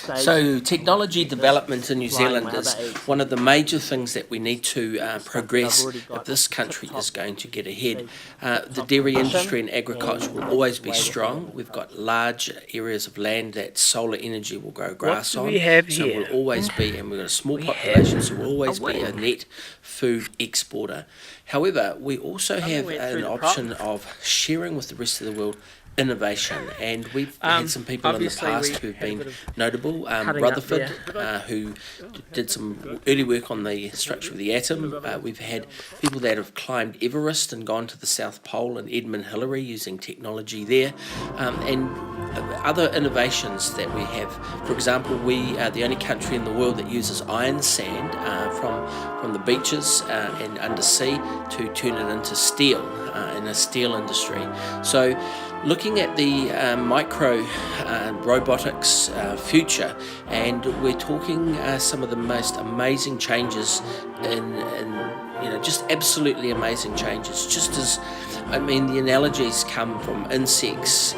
So technology development in New Zealand is one of the major things that we need to progress if this country is going to get ahead. The dairy industry and agriculture will always be strong. We've got large areas of land that solar energy will grow grass on. So we'll always be, and we've got a small population, so we'll always be a net food exporter. However, we also have an option of sharing with the rest of the world innovation, and we've had some people in the past who've been notable. Rutherford, who did some early work on the structure of the atom. We've had people that have climbed Everest and gone to the South Pole, and Edmund Hillary using technology there, and other innovations that we have. For example, we are the only country in the world that uses iron sand from the beaches and undersea to turn it into steel in a steel industry. So looking at the micro robotics future, and we're talking some of the most amazing changes in just absolutely amazing changes. Just as, I mean, the analogies come from insects.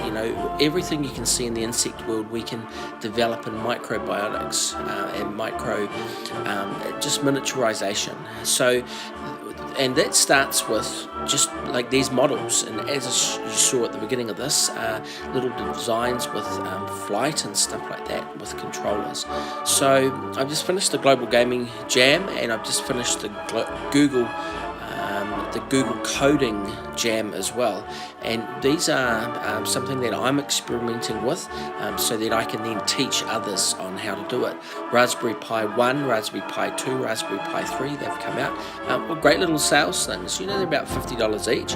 Everything you can see in the insect world we can develop in microbiotics and just miniaturization. So, and that starts with just like these models, and as you saw at the beginning of this, little designs with flight and stuff like that with controllers. So I've just finished the Global Gaming Jam, and I've just finished the Google Coding Jam as well, and these are something that I'm experimenting with so that I can then teach others on how to do it. Raspberry Pi 1, Raspberry Pi 2, Raspberry Pi 3, they've come out. Well, great little sales things. They're about $50 each,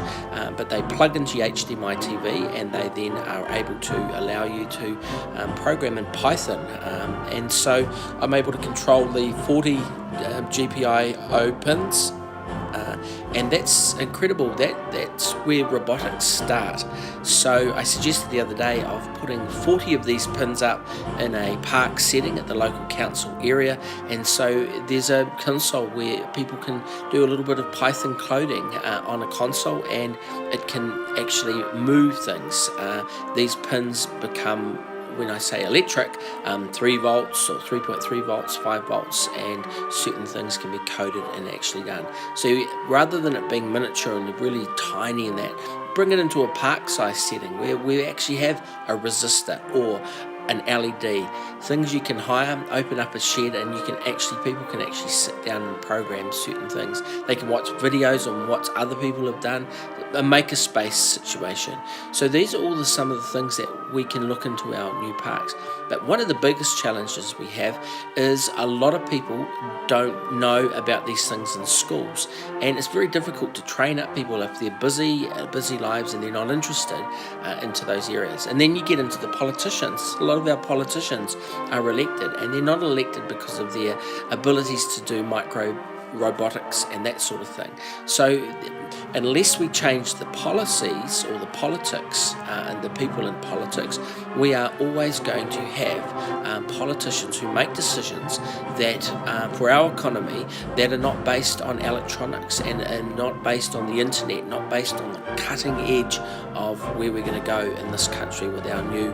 but they plug into your HDMI TV, and they then are able to allow you to program in Python, and so I'm able to control the 40 GPIO pins. And that's incredible. That's where robotics start. So I suggested the other day of putting 40 of these pins up in a park setting at the local council area, and so there's a console where people can do a little bit of Python coding on a console, and it can actually move things. These pins become, when I say electric, 3 volts or 3.3 volts, 5 volts, and certain things can be coded and actually done. So rather than it being miniature and really tiny in that, bring it into a park size setting where we actually have a resistor or an LED, things you can hire, open up a shed, and people can actually sit down and program certain things. They can watch videos on what other people have done, a makerspace situation. So these are all some of the things that we can look into our new parks. But one of the biggest challenges we have is a lot of people don't know about these things in schools, and it's very difficult to train up people if they're busy lives and they're not interested into those areas. And then you get into the politicians. A lot of our politicians are elected, and they're not elected because of their abilities to do micro robotics and that sort of thing. So unless we change the policies or the politics and the people in politics, we are always going to have politicians who make decisions that for our economy that are not based on electronics and not based on the internet, not based on the cutting edge of where we're going to go in this country with our new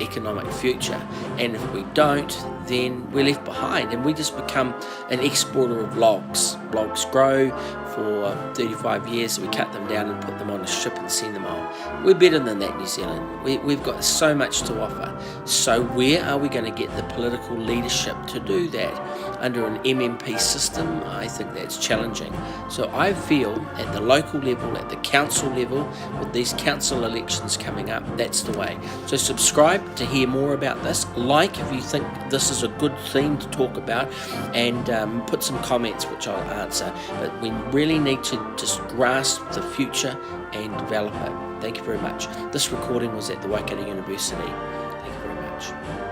economic future. And if we don't, then we're left behind, and we just become an exporter of logs. Logs grow for 35 years, we cut them down and put them on a ship and send them on. We're better than that, New Zealand. We've got so much to offer. So where are we going to get the political leadership to do that? Under an MMP system, I think that's challenging. So I feel at the local level, at the council level, with these council elections coming up, that's the way. So subscribe to hear more about this. Like if you think this is a good theme to talk about, and put some comments which I'll answer. But we really need to just grasp the future and develop it. Thank you very much. This recording was at the Waikato University. Thank you very much.